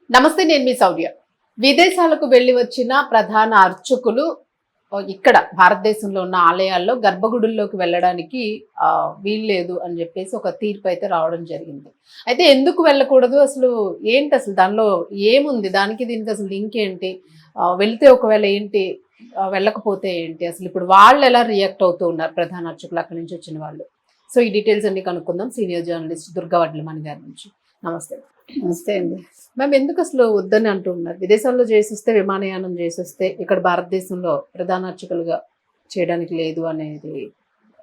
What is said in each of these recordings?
నమస్తే, నేను మీ సౌర్య. విదేశాలకు వెళ్లి వచ్చిన ప్రధాన అర్చకులు ఇక్కడ భారతదేశంలో ఉన్న ఆలయాల్లో గర్భగుడుల్లోకి వెళ్ళడానికి వీల్లేదు అని చెప్పేసి ఒక తీర్పు అయితే రావడం జరిగింది. అయితే ఎందుకు వెళ్ళకూడదు, అసలు ఏంటి, అసలు దానిలో ఏముంది, దానికి దీనికి అసలు లింక్ ఏంటి, వెళ్తే ఒకవేళ ఏంటి, వెళ్ళకపోతే ఏంటి, అసలు ఇప్పుడు వాళ్ళు ఎలా రియాక్ట్ అవుతూ ఉన్నారు ప్రధాన అర్చకులు అక్కడి నుంచి వచ్చిన వాళ్ళు. సో ఈ డీటెయిల్స్ అన్ని కనుక్కుందాం సీనియర్ జర్నలిస్ట్ దుర్గా వడ్లమణి గారి నుంచి. నమస్తే. నమస్తే అండి. మ్యామ్, ఎందుకు అసలు వద్దని అంటూ ఉన్నారు? విదేశాల్లో చేసిస్తే, విమానయానం చేసిస్తే ఇక్కడ భారతదేశంలో ప్రధాన అర్చకులుగా చేయడానికి లేదు అనేది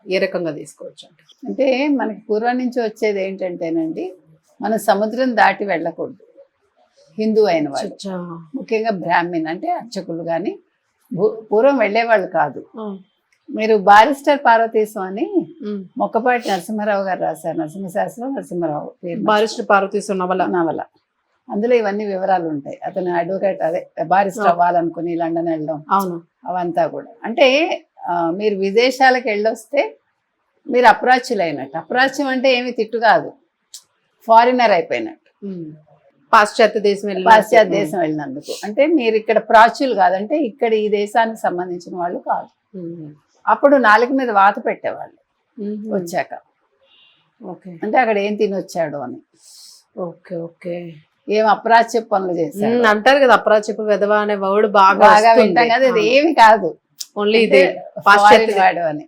ఏ రకంగా తీసుకోవచ్చు అంటే మనకి పూర్వం నుంచి వచ్చేది ఏంటంటేనండి, మనం సముద్రం దాటి వెళ్ళకూడదు. హిందూ అయిన వాళ్ళు, ముఖ్యంగా బ్రాహ్మణ్ అంటే అర్చకులు కానీ పూర్వం వెళ్ళేవాళ్ళు కాదు. మీరు బారిస్టర్ పార్వతీశం అని మొక్కపాటి నరసింహారావు గారు రాశారు. నరసింహశాస్త్రం నరసింహారావు బారిస్టర్ పార్వతీశం నవల. అందులో ఇవన్నీ వివరాలు ఉంటాయి. అతను అడ్వకేట్, అదే బారిస్టర్ అవ్వాలనుకుని లండన్ వెళ్ళడం, అవును, అవంతా కూడా. అంటే మీరు విదేశాలకు వెళ్ళొస్తే మీరు అప్రాచ్యులైనట్టు. అప్రాచ్యం అంటే ఏమి తిట్టు కాదు, ఫారినర్ అయిపోయినట్టు. పాశ్చాత్య దేశం వెళ్ళినందుకు. అంటే మీరు ఇక్కడ ప్రాచ్యులు కాదంటే ఇక్కడ ఈ దేశానికి సంబంధించిన వాళ్ళు కాదు. అప్పుడు నాలుగు మీద వాత పెట్టేవాళ్ళు వచ్చాక. అంటే అక్కడ ఏం తినొచ్చాడు అని. Okay okay. ఏం అప్రాచ్య పనులు చేశారు అంటారు కదా, అప్రాచ్యపు విధవ అనే వర్డ్ బాగా వింటాం కదా. అది ఏమి కాదు, ఓన్లీ ఇదే వాడు అని.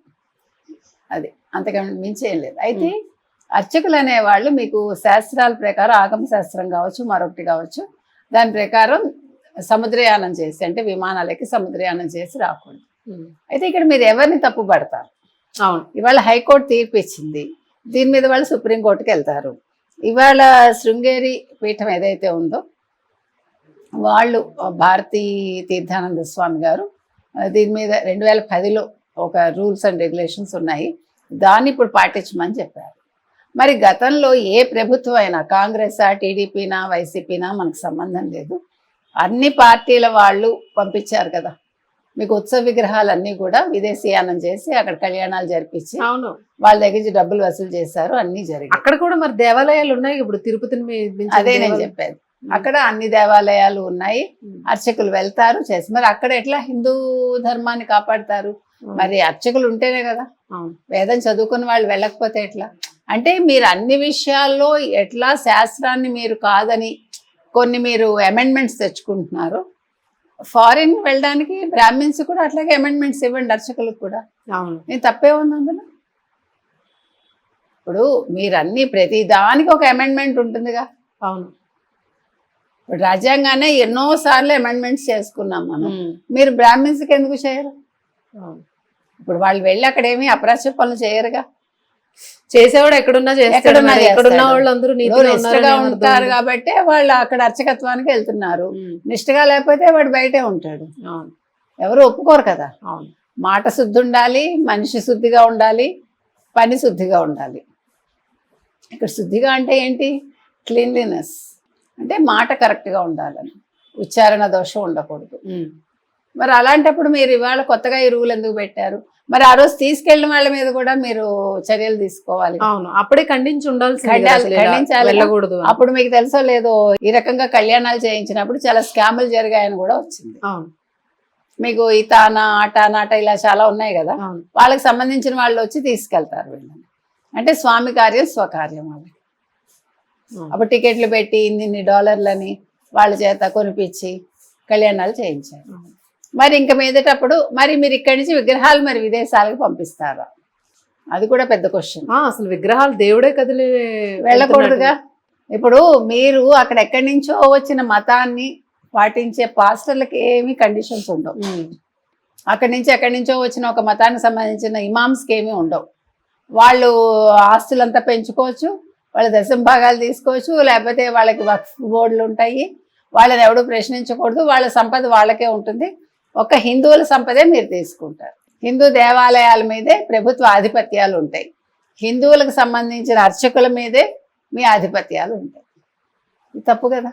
అది అంతకన్నా మించి ఏం లేదు. అయితే అర్చకులు అనేవాళ్ళు మీకు శాస్త్రాల ప్రకారం, ఆగమ శాస్త్రం కావచ్చు, మరొకటి కావచ్చు, దాని ప్రకారం సముద్రయానం చేసి, అంటే విమానాలకి సముద్రయానం చేసి రాకూడదు. అయితే ఇక్కడ మీరు ఎవరిని తప్పు పడతారు? అవును, ఇవాళ హైకోర్టు తీర్పు ఇచ్చింది, దీని మీద వాళ్ళు సుప్రీంకోర్టుకి వెళ్తారు. ఇవాళ శృంగేరి పీఠం ఏదైతే ఉందో వాళ్ళు, భారతీ తీర్థానంద స్వామి గారు దీని మీద 2010లో ఒక రూల్స్ అండ్ రెగ్యులేషన్స్ ఉన్నాయి, దాన్ని ఇప్పుడు పాటించమని చెప్పారు. మరి గతంలో ఏ ప్రభుత్వం అయినా, కాంగ్రెసా, టీడీపీనా, వైసీపీనా మనకు సంబంధం లేదు, అన్ని పార్టీల వాళ్ళు పంపించారు కదా. మీకు ఉత్సవ విగ్రహాలన్నీ కూడా విదేశీయానం చేసి అక్కడ కళ్యాణాలు జరిపించి, అవును, వాళ్ళ దగ్గర నుంచి డబ్బులు వసూలు చేశారు, అన్ని జరిగాయి. అక్కడ కూడా మరి దేవాలయాలు ఉన్నాయి ఇప్పుడు, తిరుపతిని. అదే నేను చెప్పేది, అక్కడ అన్ని దేవాలయాలు ఉన్నాయి, అర్చకులు వెళ్తారు చేసి. మరి అక్కడ ఎట్లా హిందూ ధర్మాన్ని కాపాడతారు? మరి అర్చకులు ఉంటేనే కదా. వేదం చదువుకున్న వాళ్ళు వెళ్ళకపోతే ఎట్లా? అంటే మీరు అన్ని విషయాల్లో ఎట్లా శాస్త్రాన్ని మీరు కాదని కొన్ని మీరు అమెండ్మెంట్స్ తెచ్చుకుంటున్నారు. ఫారిన్ వెళ్ళడానికి బ్రాహ్మిన్స్ కూడా అట్లాగే అమెండ్మెంట్స్ ఇవ్వండి, అర్చకులకు కూడా. నేను తప్పే ఉంది అందులో. ఇప్పుడు మీరు అన్ని ప్రతి దానికి ఒక అమెండ్మెంట్ ఉంటుందిగా. అవును, ఇప్పుడు రాజ్యాంగానే ఎన్నోసార్లు అమెండ్మెంట్స్ చేసుకున్నాం మనం. మీరు బ్రాహ్మిన్స్కి ఎందుకు చేయరు? ఇప్పుడు వాళ్ళు వెళ్ళి అక్కడ ఏమి అప్రాచ్య పనులు చేయరుగా. చేసేవాడు ఎక్కడున్నా ఎక్కడున్న వాళ్ళందరూ నిష్ఠగా ఉంటారు కాబట్టి వాళ్ళు అక్కడ అర్చకత్వానికి వెళ్తున్నారు. నిష్ఠగా లేకపోతే వాడు బయటే ఉంటాడు, ఎవరు ఒప్పుకోరు కదా. మాట శుద్ధి ఉండాలి, మనిషి శుద్ధిగా ఉండాలి, పని శుద్ధిగా ఉండాలి. ఇక్కడ శుద్ధిగా అంటే ఏంటి? క్లీన్లీనెస్ అంటే మాట కరెక్ట్గా ఉండాలని, ఉచ్చారణ దోషం ఉండకూడదు. మరి అలాంటప్పుడు మీరు ఇవాళ కొత్తగా ఈ రూల్ ఎందుకు పెట్టారు? మరి ఆ రోజు తీసుకెళ్ళిన వాళ్ళ మీద కూడా మీరు చర్యలు తీసుకోవాలి. అవును, అప్పుడే ఖండించాలి. అప్పుడు మీకు తెలుసో లేదో, ఈ రకంగా కళ్యాణాలు చేయించినప్పుడు చాలా స్కాములు జరిగాయని కూడా వచ్చింది. మీకు ఈ తానా ఆట ఇలా చాలా ఉన్నాయి కదా, వాళ్ళకి సంబంధించిన వాళ్ళు వచ్చి తీసుకెళ్తారు వీళ్ళని. అంటే స్వామి కార్యం స్వకార్యం వాళ్ళకి. అప్పుడు టికెట్లు పెట్టి ఇన్ని $లని వాళ్ళ చేత కొనిపించి కళ్యాణాలు చేయించారు. మరి ఇంక మీదటప్పుడు మరి మీరు ఇక్కడి నుంచి విగ్రహాలు మరి విదేశాలకు పంపిస్తారా? అది కూడా పెద్ద క్వశ్చన్. అసలు విగ్రహాలు దేవుడే కదిలి వెళ్ళకూడదుగా. ఇప్పుడు మీరు అక్కడ ఎక్కడి నుంచో వచ్చిన మతాన్ని పాటించే పాస్టర్లకి ఏమీ కండిషన్స్ ఉండవు. అక్కడి నుంచి ఎక్కడి నుంచో వచ్చిన ఒక మతానికి సంబంధించిన ఇమామ్స్కి ఏమీ ఉండవు. వాళ్ళు ఆస్తులంతా పెంచుకోవచ్చు, వాళ్ళ దశంభాగాలు తీసుకోవచ్చు, లేకపోతే వాళ్ళకి వక్ఫ్ బోర్డులు ఉంటాయి, వాళ్ళని ఎవడూ ప్రశ్నించకూడదు, వాళ్ళ సంపద వాళ్ళకే ఉంటుంది. ఒక హిందువుల సంపదే మీరు తీసుకుంటారు. హిందూ దేవాలయాల మీదే ప్రభుత్వ ఆధిపత్యాలు ఉంటాయి, హిందువులకు సంబంధించిన అర్చకుల మీదే మీ ఆధిపత్యాలు ఉంటాయి. తప్పు కదా.